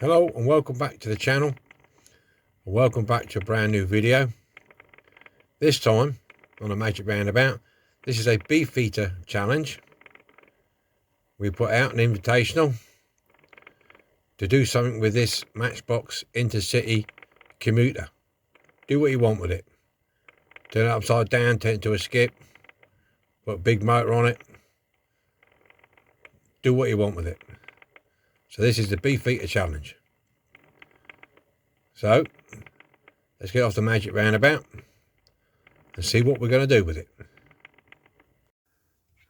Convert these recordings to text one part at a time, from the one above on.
Hello and welcome back to the channel, and welcome back to a brand new video. This time on a Magic Roundabout, this is a Beefeater challenge. We put out an invitational to do something with this matchbox intercity commuter. Do what you want with it. Turn it upside down, turn it into a skip, put a big motor on it. Do what you want with it. So this is the Beefeater challenge. So let's get off the Magic Roundabout and see what we're going to do with it.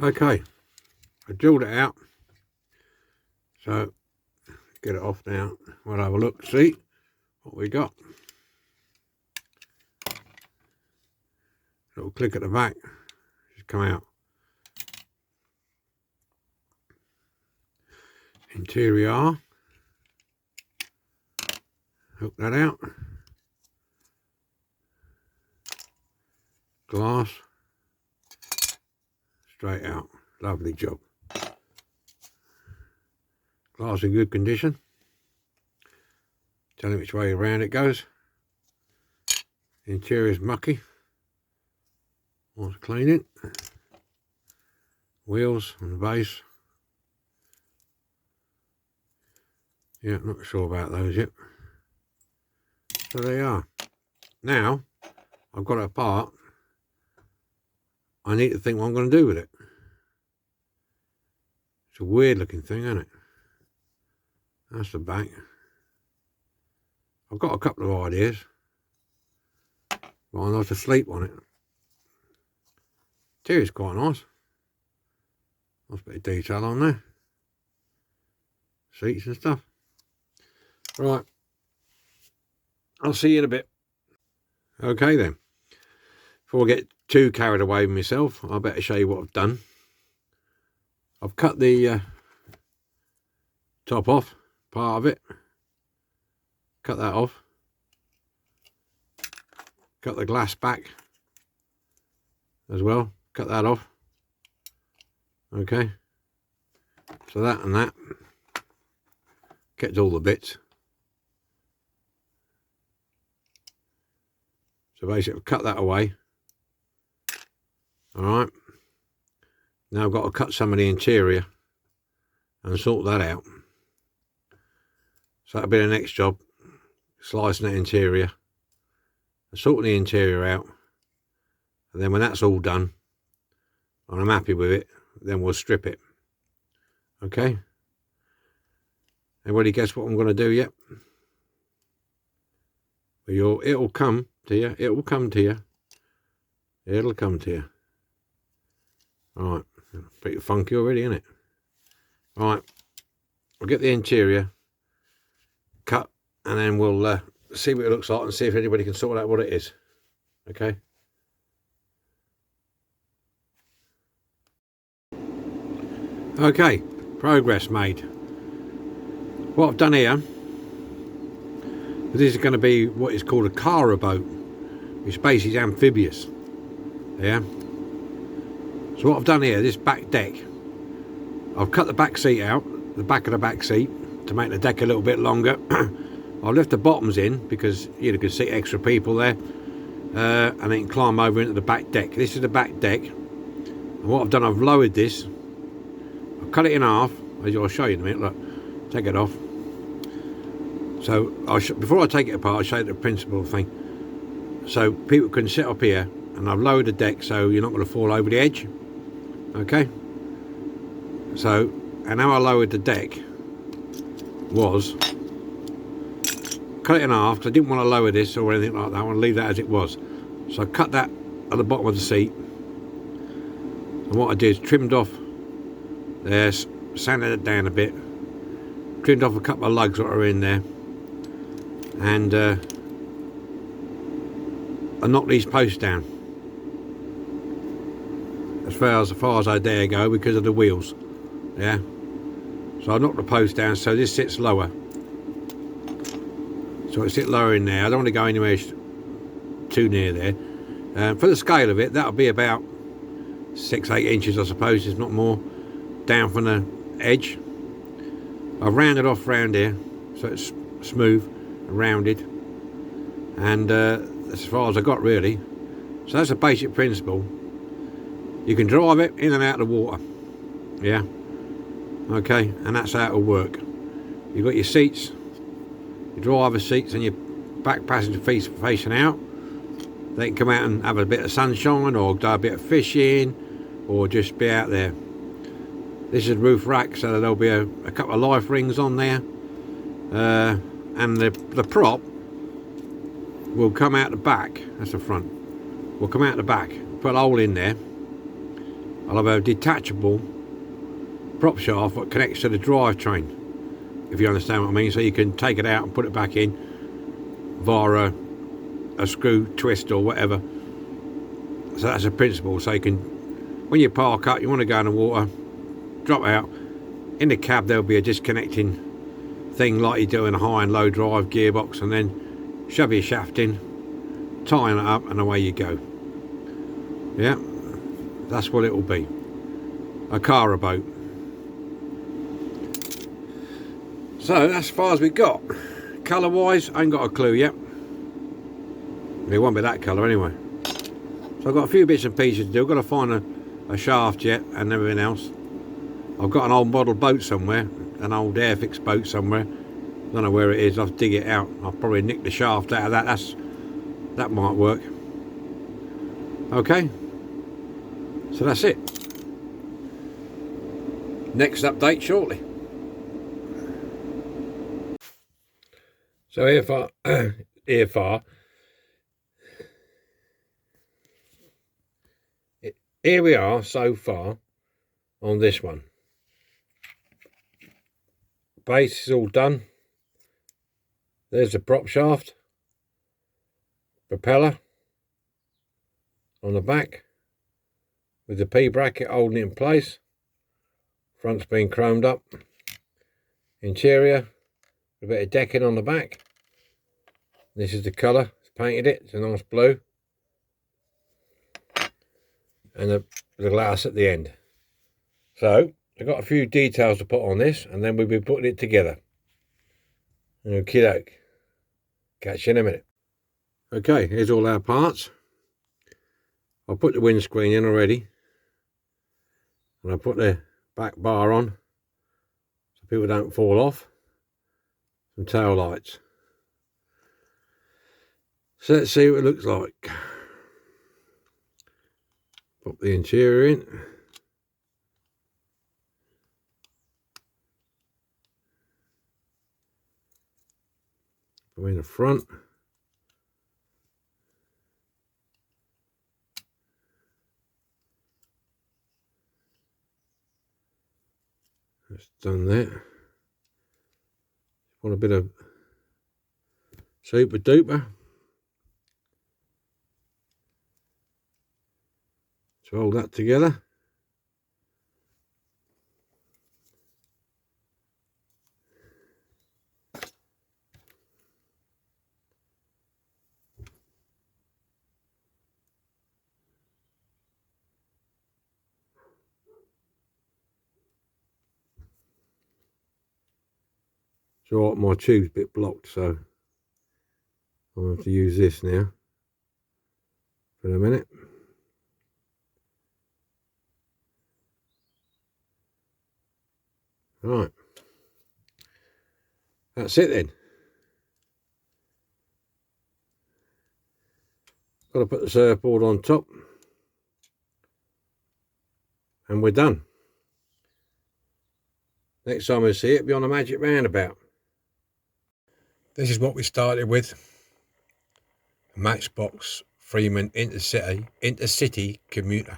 Okay, I drilled it out. So get it off now. We'll have a look, see what we got. Little click at the back, just come out. Interior, hook that out. Glass, straight out. Lovely job. Glass in good condition. Tell me which way around it goes. The interior is mucky. Wants cleaning. Wheels on the base. Yeah, not sure about those yet. So they are. Now, I've got it apart. I need to think what I'm going to do with it. It's a weird looking thing, isn't it? That's the back. I've got a couple of ideas. But I'm not asleep on it. Interior's quite nice. Nice bit of detail on there. Seats and stuff. Right, I'll see you in a bit. Okay then, before I get too carried away with myself, I better show you what I've done. I've cut the top off, part of it. Cut that off. Cut the glass back as well. Cut that off. Okay, so that and that. Kept all the bits. So basically, cut that away. Alright. Now I've got to cut some of the interior and sort that out. So that'll be the next job. Slicing that interior. Sorting the interior out. And then when that's all done, and I'm happy with it, then we'll strip it. Okay? Anybody guess what I'm going to do yet? Well, it'll come to you. It will come to you. It'll come to you. Alright. Pretty funky already, isn't it? Alright. We'll get the interior cut and then we'll see what it looks like and see if anybody can sort out what it is. Okay? Okay. Progress made. What I've done here, this is going to be what is called a caraboat, which basically is amphibious. Yeah. So what I've done here, this back deck, I've cut the back seat out, the back of the back seat, to make the deck a little bit longer. I've left the bottoms in because you can see extra people there, and then climb over into the back deck. This is the back deck, and what I've done, I've lowered this. I've cut it in half, as I'll show you in a minute. Look, take it off. So before I take it apart, I'll show you the principle thing. So people can sit up here, and I've lowered the deck so you're not going to fall over the edge. Okay. So, and how I lowered the deck was cut it in half because I didn't want to lower this or anything like that. I want to leave that as it was. So I cut that at the bottom of the seat, and what I did is trimmed off there, sanded it down a bit, trimmed off a couple of lugs that are in there. And I knocked these posts down as far as I dare go because of the wheels. Yeah. So I knocked the post down so this sits lower. So it sits lower in there. I don't want to go anywhere too near there. For the scale of it, that'll be about 6-8 inches, I suppose, if not more, down from the edge. I've rounded off round here so it's smooth and rounded, and that's as far as I got really. So that's a basic principle. You can drive it in and out of the water, yeah, okay, and that's how it'll work. You've got your seats, your driver's seats, and your back passenger facing out. They can come out and have a bit of sunshine, or do a bit of fishing, or just be out there. This is roof rack, so there'll be a couple of life rings on there, and the prop will come out the back. That's the front. Will come out the back. Put a hole in there. I'll have a detachable prop shaft that connects to the drivetrain, if you understand what I mean. So you can take it out and put it back in via a screw twist or whatever. So that's a principle. So you can, when you park up, you want to go in the water, drop out. In the cab there'll be a disconnecting thing like you do in a high and low drive gearbox, and then shove your shaft in, tying it up, and away you go. Yeah, that's what it will be. A caraboat. So that's as far as we got. Colour wise, I ain't got a clue yet. It won't be that colour anyway. So I've got a few bits and pieces to do. I've got to find a shaft yet and everything else. I've got an old model boat somewhere, an old Airfix boat somewhere. Don't know where it is. I'll dig it out. I'll probably nick the shaft out of that. That might work. Okay. So that's it. Next update shortly. So here we are so far on this one. Base is all done. There's the prop shaft, propeller on the back with the P bracket holding it in place. Front's been chromed up. Interior, a bit of decking on the back. This is the colour. It's painted it. It's a nice blue. And the glass at the end. So I've got a few details to put on this, and then we'll be putting it together. Okie doke. Catch you in a minute. Okay, here's all our parts. I'll put the windscreen in already, and I'll put the back bar on so people don't fall off. Some tail lights. So let's see what it looks like. Put the interior in. Put in the front. That's done that. Want a bit of super duper to hold that together. So my tube's a bit blocked, so I'll have to use this now for a minute. Right, that's it then. Got to put the surfboard on top, and we're done. Next time we see it, it'll be on a magic roundabout. This is what we started with. A matchbox Freeman intercity commuter.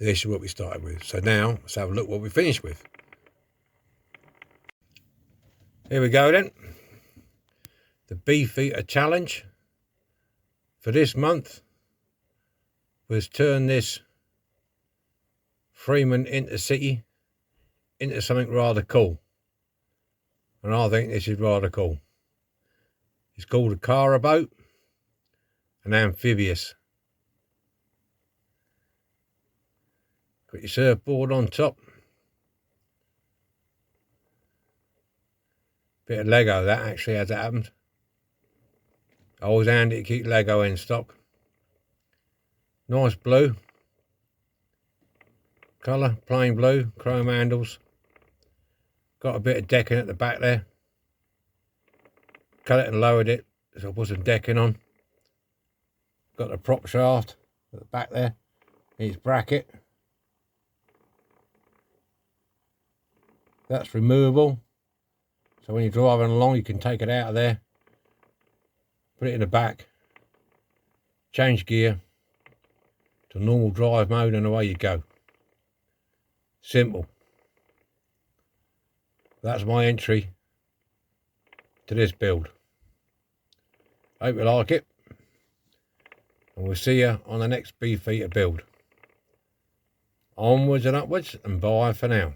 This is what we started with. So now let's have a look what we finished with. Here we go then. The Beefeater challenge for this month was turn this Freeman intercity into something rather cool. And I think this is rather cool. It's called a caraboat, an amphibious. Got your surfboard on top. Bit of Lego that actually as it happens. Always handy to keep Lego in stock. Nice blue colour, plain blue, chrome handles. Got a bit of decking at the back there. Cut it and lowered it, so I put some decking on. Got the prop shaft at the back there. Its bracket. That's removable. So when you're driving along, you can take it out of there, put it in the back, change gear to normal drive mode, and away you go. Simple. That's my entry to this build. Hope you like it, and we'll see you on the next Beefeater build. Onwards and upwards, and bye for now.